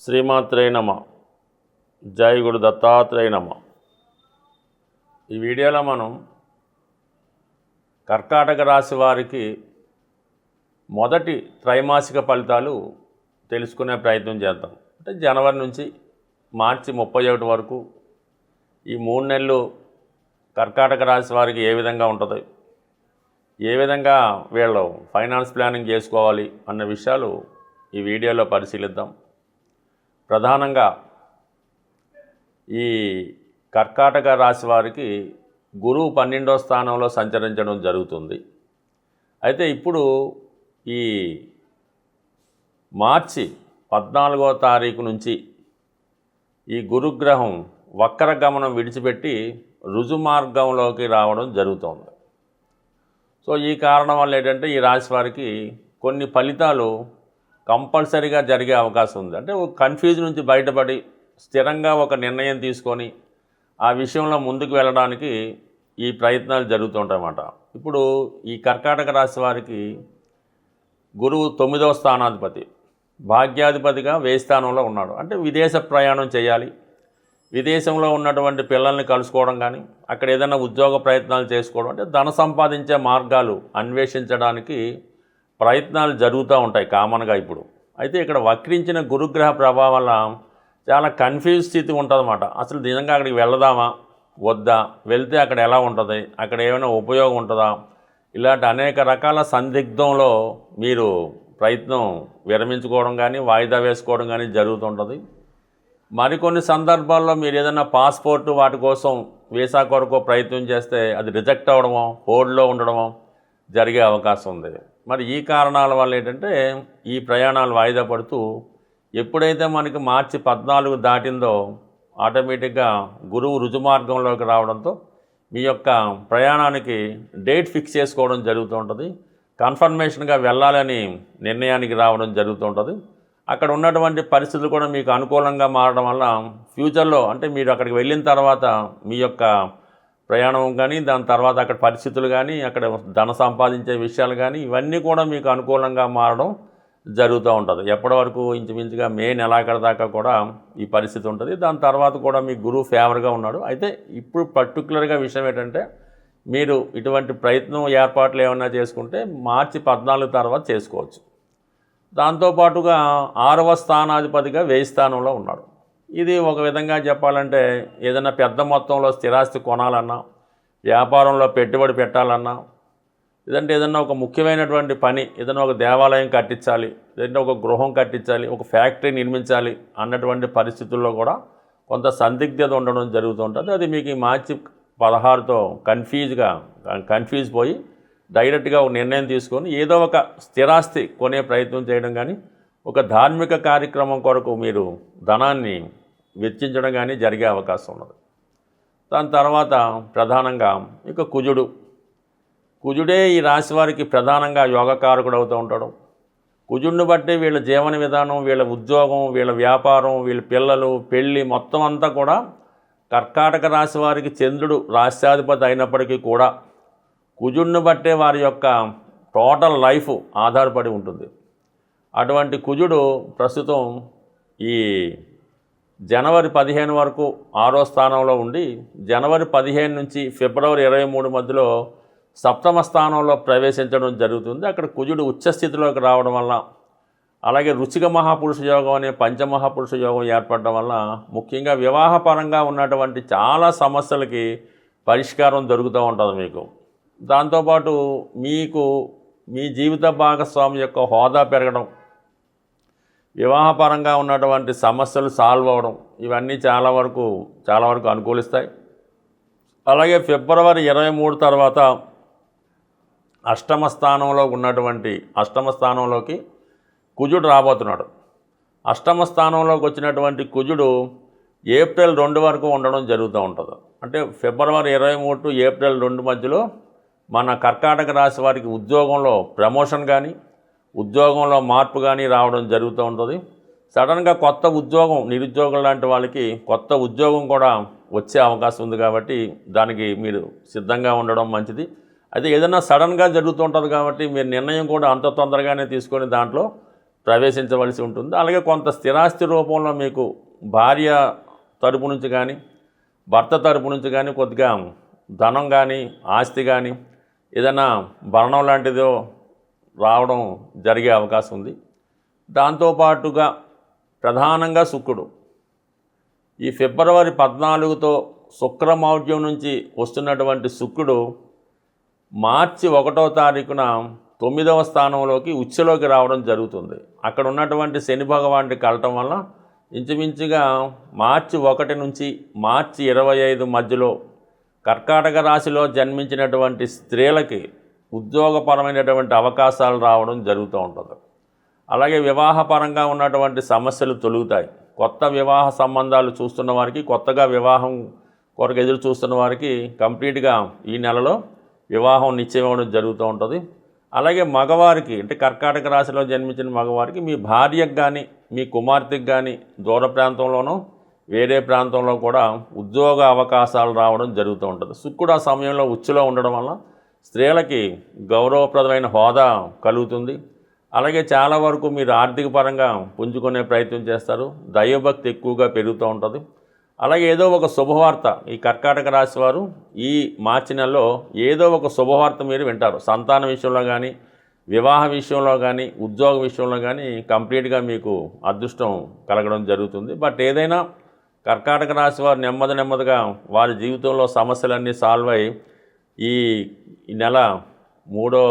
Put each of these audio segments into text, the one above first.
శ్రీమాత్రే నమ. జై గురు దత్తాత్రేయ నమ. ఈ వీడియోలో మనం కర్కాటక రాశి వారికి మొదటి త్రైమాసిక ఫలితాలు తెలుసుకునే ప్రయత్నం చేద్దాం. అంటే జనవరి నుంచి మార్చి 31 వరకు ఈ 3 నెలలు కర్కాటక రాశి వారికి ఏ విధంగా ఉంటుంది, ఏ విధంగా వీళ్ళు ఫైనాన్స్ ప్లానింగ్ చేసుకోవాలి అన్న విషయాలు ఈ వీడియోలో పరిశీలిద్దాం. ప్రధానంగా ఈ కర్కాటక రాశి వారికి గురువు 12వ స్థానంలో సంచరించడం జరుగుతుంది. అయితే ఇప్పుడు ఈ మార్చి 14వ తారీఖు నుంచి ఈ గురుగ్రహం వక్ర గమనం విడిచిపెట్టి రుజు మార్గంలోకి రావడం జరుగుతోంది. సో ఈ కారణం వల్ల ఏంటంటే ఈ రాశి వారికి కొన్ని ఫలితాలు కంపల్సరీగా జరిగే అవకాశం ఉంది. అంటే ఒక కన్ఫ్యూజ్ నుంచి బయటపడి స్థిరంగా ఒక నిర్ణయం తీసుకొని ఆ విషయంలో ముందుకు వెళ్ళడానికి ఈ ప్రయత్నాలు జరుగుతుంటాయన్నమాట. ఇప్పుడు ఈ కర్కాటక రాశి వారికి గురువు 9వ స్థానాధిపతి, భాగ్యాధిపతిగా 1000 స్థానంలో ఉన్నాడు. అంటే విదేశ ప్రయాణం చేయాలి, విదేశంలో ఉన్నటువంటి పిల్లల్ని కలుసుకోవడం కానీ, అక్కడ ఏదైనా ఉద్యోగ ప్రయత్నాలు చేసుకోవడం, అంటే ధన సంపాదించే మార్గాలు అన్వేషించడానికి ప్రయత్నాలు జరుగుతూ ఉంటాయి కామన్గా ఇప్పుడు. అయితే ఇక్కడ వక్రించిన గురుగ్రహ ప్రభావం వల్ల చాలా కన్ఫ్యూజ్ స్థితి ఉంటుందన్నమాట. అసలు నిజంగా అక్కడికి వెళదామా వద్దా, వెళ్తే అక్కడ ఎలా ఉంటుంది, అక్కడ ఏమైనా ఉపయోగం ఉంటుందా, ఇలాంటి అనేక రకాల సందిగ్ధంలో మీరు ప్రయత్నం విరమించుకోవడం కానీ వాయిదా వేసుకోవడం కానీ జరుగుతుంటుంది. మరికొన్ని సందర్భాల్లో మీరు ఏదైనా పాస్పోర్టు వాటి కోసం వీసా కొరకు ప్రయత్నం చేస్తే అది రిజెక్ట్ అవ్వడమో హోల్డ్లో ఉండడమో జరిగే అవకాశం ఉంది. మరి ఈ కారణాల వల్ల ఏంటంటే ఈ ప్రయాణాలు వాయిదా పడుతూ ఎప్పుడైతే మనకి మార్చి 14 దాటిందో ఆటోమేటిక్గా గురువు రుజుమార్గంలోకి రావడంతో మీ యొక్క ప్రయాణానికి డేట్ ఫిక్స్ చేసుకోవడం జరుగుతూ ఉంటుంది. కన్ఫర్మేషన్గా వెళ్ళాలని నిర్ణయానికి రావడం జరుగుతూ ఉంటుంది. అక్కడ ఉన్నటువంటి పరిస్థితులు కూడా మీకు అనుకూలంగా మారడం వల్ల ఫ్యూచర్లో అంటే మీరు అక్కడికి వెళ్ళిన తర్వాత మీ యొక్క ప్రయాణం కానీ, దాని తర్వాత అక్కడ పరిస్థితులు కానీ, అక్కడ ధన సంపాదించే విషయాలు కానీ ఇవన్నీ కూడా మీకు అనుకూలంగా మారడం జరుగుతూ ఉంటుంది. ఎప్పటి వరకు ఇంచుమించుగా మే నెలాఖరు దాకా కూడా ఈ పరిస్థితి ఉంటుంది. దాని తర్వాత కూడా మీ గురువు ఫేవర్గా ఉన్నాడు. అయితే ఇప్పుడు పర్టికులర్గా విషయం ఏంటంటే మీరు ఇటువంటి ప్రయత్నం ఏర్పాట్లు ఏమైనా చేసుకుంటే మార్చి 14 తర్వాత చేసుకోవచ్చు. దాంతోపాటుగా 6వ స్థానాధిపతిగా 1000 స్థానంలో ఉన్నాడు. ఇది ఒక విధంగా చెప్పాలంటే ఏదైనా పెద్ద మొత్తంలో స్థిరాస్తి కొనాలన్నా, వ్యాపారంలో పెట్టుబడి పెట్టాలన్నా, లేదంటే ఏదైనా ఒక ముఖ్యమైనటువంటి పని, ఏదైనా ఒక దేవాలయం కట్టించాలి, లేదంటే ఒక గృహం కట్టించాలి, ఒక ఫ్యాక్టరీ నిర్మించాలి అన్నటువంటి పరిస్థితుల్లో కూడా కొంత సందిగ్ధత ఉండడం జరుగుతూ ఉంటుంది. అది మీకు మార్చి 16తో కన్ఫ్యూజ్ పోయి డైరెక్ట్గా ఒక నిర్ణయం తీసుకొని ఏదో ఒక స్థిరాస్తి కొనే ప్రయత్నం చేయడం కానీ, ఒక ధార్మిక కార్యక్రమం కొరకు మీరు ధనాన్ని వెచ్చించడం కానీ జరిగే అవకాశం ఉన్నది. దాని తర్వాత ప్రధానంగా ఇక కుజుడే ఈ రాశి వారికి ప్రధానంగా యోగకారకుడు అవుతూ ఉంటాడు. కుజుడిని బట్టి వీళ్ళ జీవన విధానం, వీళ్ళ ఉద్యోగం, వీళ్ళ వ్యాపారం, వీళ్ళ పిల్లలు, పెళ్ళి మొత్తం అంతా కూడా కర్కాటక రాశి వారికి చంద్రుడు రాష్ట్రాధిపతి అయినప్పటికీ కూడా కుజుడిని బట్టే వారి యొక్క టోటల్ లైఫ్ ఆధారపడి ఉంటుంది. అటువంటి కుజుడు ప్రస్తుతం ఈ జనవరి 15 వరకు 6వ స్థానంలో ఉండి, జనవరి 15 నుంచి ఫిబ్రవరి 23 మధ్యలో 7వ స్థానంలో ప్రవేశించడం జరుగుతుంది. అక్కడ కుజుడు ఉచ్చస్థితిలోకి రావడం వల్ల, అలాగే రుచిక మహాపురుష యోగం అనే పంచమహాపురుష యోగం ఏర్పడడం వల్ల ముఖ్యంగా వివాహపరంగా ఉన్నటువంటి చాలా సమస్యలకి పరిష్కారం దొరుకుతూ ఉంటుంది మీకు. దాంతోపాటు మీకు మీ జీవిత భాగస్వామి యొక్క హోదా పెరగడం, వివాహపరంగా ఉన్నటువంటి సమస్యలు సాల్వ్ అవ్వడం, ఇవన్నీ చాలా వరకు అనుకూలిస్తాయి. అలాగే ఫిబ్రవరి 23 తర్వాత అష్టమ స్థానంలోకి కుజుడు రాబోతున్నాడు. అష్టమ స్థానంలోకి వచ్చినటువంటి కుజుడు ఏప్రిల్ 2 వరకు ఉండడం జరుగుతూ ఉంటుంది. అంటే ఫిబ్రవరి 23 టు ఏప్రిల్ 2 మధ్యలో మన కర్కాటక రాశి వారికి ఉద్యోగంలో ప్రమోషన్ కానీ, ఉద్యోగంలో మార్పు కానీ రావడం జరుగుతూ ఉంటుంది. సడన్గా కొత్త ఉద్యోగం, నిరుద్యోగం లాంటి వాళ్ళకి కొత్త ఉద్యోగం కూడా వచ్చే అవకాశం ఉంది. కాబట్టి దానికి మీరు సిద్ధంగా ఉండడం మంచిది. అయితే ఏదైనా సడన్గా జరుగుతూ ఉంటుంది కాబట్టి మీరు నిర్ణయం కూడా అంత తొందరగానే తీసుకొని దాంట్లో ప్రవేశించవలసి ఉంటుంది. అలాగే కొంత స్థిరాస్తి రూపంలో మీకు భార్య తరపు నుంచి కానీ భర్త తరపు నుంచి కానీ కొద్దిగా ధనం కానీ ఆస్తి కానీ ఏదైనా భరణం లాంటిదో రావడం జరిగే అవకాశం ఉంది. దాంతోపాటుగా ప్రధానంగా శుక్రుడు ఈ ఫిబ్రవరి 14తో శుక్రమౌఢ్యం నుంచి వస్తున్నటువంటి శుక్రుడు మార్చి 1వ తారీఖున 9వ స్థానంలోకి ఉచ్ఛలోకి రావడం జరుగుతుంది. అక్కడ ఉన్నటువంటి శని భగవానుడి కలటం వల్ల ఇంచుమించుగా మార్చి 1 నుంచి మార్చి 25 మధ్యలో కర్కాటక రాశిలో జన్మించినటువంటి స్త్రీలకి ఉద్యోగపరమైనటువంటి అవకాశాలు రావడం జరుగుతూ ఉంటుంది. అలాగే వివాహపరంగా ఉన్నటువంటి సమస్యలు తొలుగుతాయి. కొత్త వివాహ సంబంధాలు చూస్తున్న వారికి, కొత్తగా వివాహం కొరకు ఎదురు చూస్తున్న వారికి కంప్లీట్గా ఈ నెలలో వివాహం నిశ్చయం జరుగుతూ ఉంటుంది. అలాగే మగవారికి అంటే కర్కాటక రాశిలో జన్మించిన మగవారికి మీ భార్యకు కానీ మీ కుమార్తెకు కానీ దూర ప్రాంతంలోనూ వేరే ప్రాంతంలో కూడా ఉద్యోగ అవకాశాలు రావడం జరుగుతూ ఉంటుంది. శుక్రుడు ఆ సమయంలో ఉచ్చులో ఉండడం వల్ల స్త్రీలకి గౌరవప్రదమైన హోదా కలుగుతుంది. అలాగే చాలా వరకు మీరు ఆర్థిక పరంగా పుంజుకునే ప్రయత్నం చేస్తారు. దైవభక్తి ఎక్కువగా పెరుగుతూ ఉంటుంది. అలాగే ఏదో ఒక శుభవార్త ఈ కర్కాటక రాశి వారు ఈ మార్చి నెలలో ఏదో ఒక శుభవార్త మీరు వింటారు. సంతాన విషయంలో కానీ, వివాహ విషయంలో కానీ, ఉద్యోగ విషయంలో కానీ కంప్లీట్గా మీకు అదృష్టం కలగడం జరుగుతుంది. బట్ ఏదైనా కర్కాటక రాశి వారు నెమ్మదిగా వారి జీవితంలో సమస్యలన్నీ సాల్వ్ అయ్యి ఈ నెల 3వ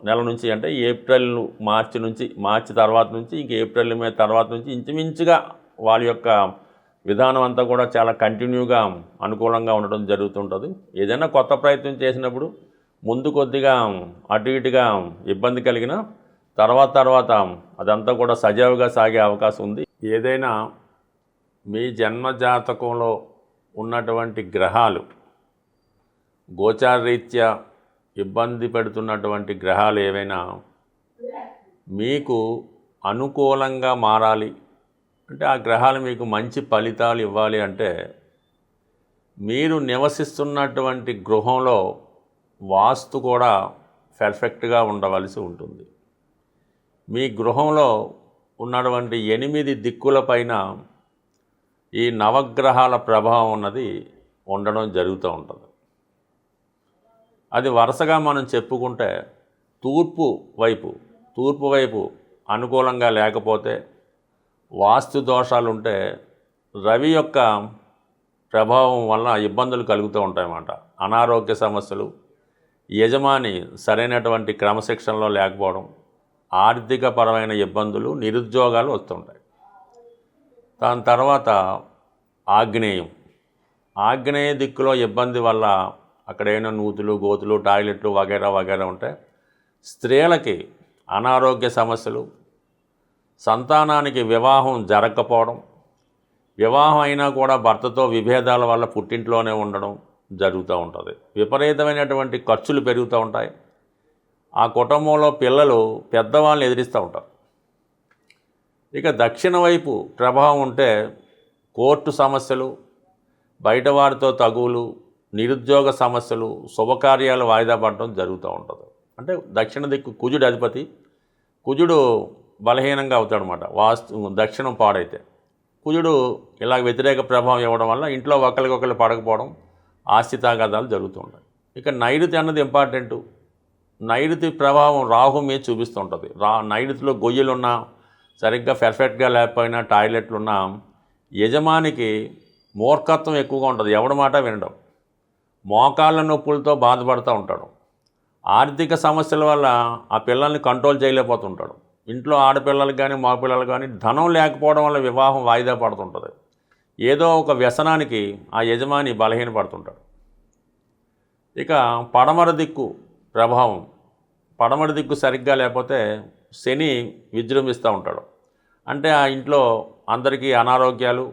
నెల నుంచి అంటే ఏప్రిల్ మార్చి తర్వాత నుంచి ఇంక ఏప్రిల్ మే తర్వాత నుంచి ఇంచుమించుగా వాళ్ళ యొక్క విధానం అంతా కూడా చాలా కంటిన్యూగా అనుకూలంగా ఉండడం జరుగుతుంటుంది. ఏదైనా కొత్త ప్రయత్నం చేసినప్పుడు ముందు కొద్దిగా అటు ఇటుగా ఇబ్బంది కలిగిన తర్వాత అదంతా కూడా సజావుగా సాగే అవకాశం ఉంది. ఏదైనా మీ జన్మ జాతకంలో ఉన్నటువంటి గ్రహాలు గోచారరీత్యా ఇబ్బంది పెడుతున్నటువంటి గ్రహాలు ఏవైనా మీకు అనుకూలంగా మారాలి అంటే ఆ గ్రహాలు మీకు మంచి ఫలితాలు ఇవ్వాలి అంటే మీరు నివసిస్తున్నటువంటి గృహంలో వాస్తు కూడా పర్ఫెక్ట్గా ఉండవలసి ఉంటుంది. మీ గృహంలో ఉన్నటువంటి 8 దిక్కులపైన ఈ నవగ్రహాల ప్రభావం ఉన్నది ఉండడం జరుగుతూ ఉంటుంది. అది వరుసగా మనం చెప్పుకుంటే తూర్పు వైపు అనుకూలంగా లేకపోతే వాస్తు దోషాలు ఉంటే రవి యొక్క ప్రభావం వల్ల ఇబ్బందులు కలుగుతూ ఉంటాయన్నమాట. అనారోగ్య సమస్యలు, యజమాని సరైనటువంటి క్రమశిక్షణలో లేకపోవడం, ఆర్థిక పరమైన ఇబ్బందులు, నిరుద్యోగాలు వస్తుంటాయి. దాని తర్వాత ఆగ్నేయ దిక్కులో ఇబ్బంది వల్ల అక్కడైనా నూతులు, గోతులు, టాయిలెట్లు వగైరా ఉంటాయి. స్త్రీలకి అనారోగ్య సమస్యలు, సంతానానికి వివాహం జరగకపోవడం, వివాహం అయినా కూడా భర్తతో విభేదాల వల్ల పుట్టింట్లోనే ఉండడం జరుగుతూ ఉంటుంది. విపరీతమైనటువంటి ఖర్చులు పెరుగుతూ ఉంటాయి. ఆ కుటుంబంలో పిల్లలు పెద్దవాళ్ళని ఎదిరిస్తూ ఉంటారు. ఇక దక్షిణ వైపు ప్రభావం ఉంటే కోర్టు సమస్యలు, బయట వారితో తగువులు, నిరుద్యోగ సమస్యలు, శుభకార్యాలు వాయిదా పడడం జరుగుతూ ఉంటుంది. అంటే దక్షిణ దిక్కు కుజుడు అధిపతి, కుజుడు బలహీనంగా అవుతాడనమాట. దక్షిణం పాడైతే కుజుడు ఇలా వ్యతిరేక ప్రభావం ఇవ్వడం వల్ల ఇంట్లో ఒకరికొకరు పడకపోవడం, ఆస్తి తాగాదాలు జరుగుతూ ఉంటాయి. ఇక నైరుతి అన్నది ఇంపార్టెంటు. నైరుతి ప్రభావం రాహు మీద చూపిస్తుంటుంది. నైరుతిలో గొయ్యలున్నా, సరిగ్గా పర్ఫెక్ట్గా లేకపోయినా, టాయిలెట్లున్నా యజమానికి మూర్ఖత్వం ఎక్కువగా ఉంటుంది. ఎవడి మాట వినడం, మోకాళ్ళ నొప్పులతో బాధపడుతూ ఉంటాడు. ఆర్థిక సమస్యల వల్ల ఆ పిల్లల్ని కంట్రోల్ చేయలేకపోతుంటాడు. ఇంట్లో ఆడపిల్లలకు కానీ మగపిల్లలకు కానీ ధనం లేకపోవడం వల్ల వివాహం వాయిదా పడుతుంటుంది. ఏదో ఒక వ్యసనానికి ఆ యజమాని బలహీనపడుతుంటాడు. ఇక పడమర దిక్కు ప్రభావం, పడమర దిక్కు సరిగ్గా లేకపోతే శని విజృంభిస్తూ ఉంటాడు. అంటే ఆ ఇంట్లో అందరికీ అనారోగ్యాలు,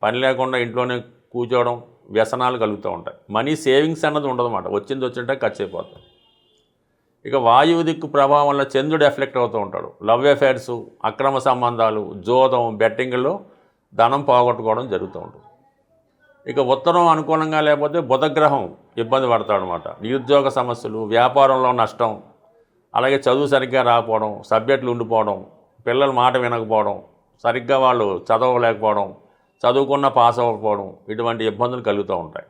పని లేకుండా ఇంట్లోనే కూర్చోవడం, వ్యసనాలు కలుగుతూ ఉంటాయి. మనీ సేవింగ్స్ అన్నది ఉండదన్నమాట. వచ్చింటే ఖర్చు అయిపోతుంది. ఇక వాయువు దిక్కు ప్రభావం వల్ల చంద్రుడు ఎఫెక్ట్ అవుతూ ఉంటాడు. లవ్ అఫైర్స్, అక్రమ సంబంధాలు, జోదం, బెట్టింగ్లో ధనం పోగొట్టుకోవడం జరుగుతూ ఉంటుంది. ఇక ఉత్తరం అనుకూలంగా లేకపోతే బుధగ్రహం ఇబ్బంది పడతాడు అనమాట. నిరుద్యోగ సమస్యలు, వ్యాపారంలో నష్టం, అలాగే చదువు సరిగ్గా రాకపోవడం, సబ్జెక్టులు ఉండిపోవడం, పిల్లల మాట వినకపోవడం, సరిగ్గా వాళ్ళు చదవలేకపోవడం, చదువుకున్న పాస్ అవ్వకపోవడం, ఇటువంటి ఇబ్బందులు కలుగుతూ ఉంటాయి.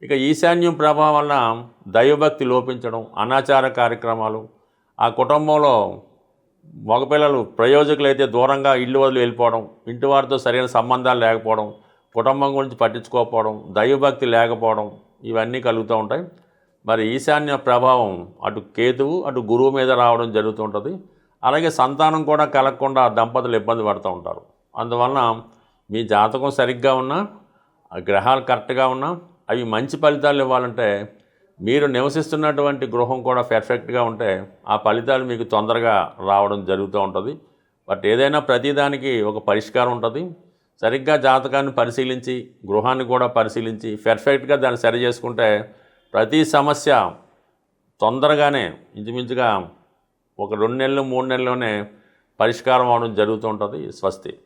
ఇక ఈశాన్యం ప్రభావం వలన దైవభక్తి లోపించడం, అనాచార కార్యక్రమాలు, ఆ కుటుంబంలో మగపిల్లలు ప్రయోజకులైతే దూరంగా ఇల్లు వదిలి వెళ్ళిపోవడం, ఇంటి వారితో సరైన సంబంధాలు లేకపోవడం, కుటుంబం గురించి పట్టించుకోకపోవడం, దైవభక్తి లేకపోవడం, ఇవన్నీ కలుగుతూ ఉంటాయి. మరి ఈశాన్య ప్రభావం అటు కేతువు అటు గురువు మీద రావడం జరుగుతుంటుంది. అలాగే సంతానం కూడా కలగకుండా దంపతులు ఇబ్బంది పడుతూ ఉంటారు. అందువలన మీ జాతకం సరిగ్గా ఉన్నా, ఆ గ్రహాలు కరెక్ట్గా ఉన్నా, అవి మంచి ఫలితాలు ఇవ్వాలంటే మీరు నివసిస్తున్నటువంటి గృహం కూడా పర్ఫెక్ట్గా ఉంటే ఆ ఫలితాలు మీకు తొందరగా రావడం జరుగుతూ ఉంటుంది. బట్ ఏదైనా ప్రతిదానికి ఒక పరిష్కారం ఉంటుంది. సరిగ్గా జాతకాన్ని పరిశీలించి, గృహాన్ని కూడా పరిశీలించి పర్ఫెక్ట్గా దాన్ని సరి చేసుకుంటే ప్రతి సమస్య తొందరగానే ఇంచుమించుగా ఒక 2 నెలలు 3 నెలల్లోనే పరిష్కారం అవడం జరుగుతూ ఉంటుంది. స్వస్తి.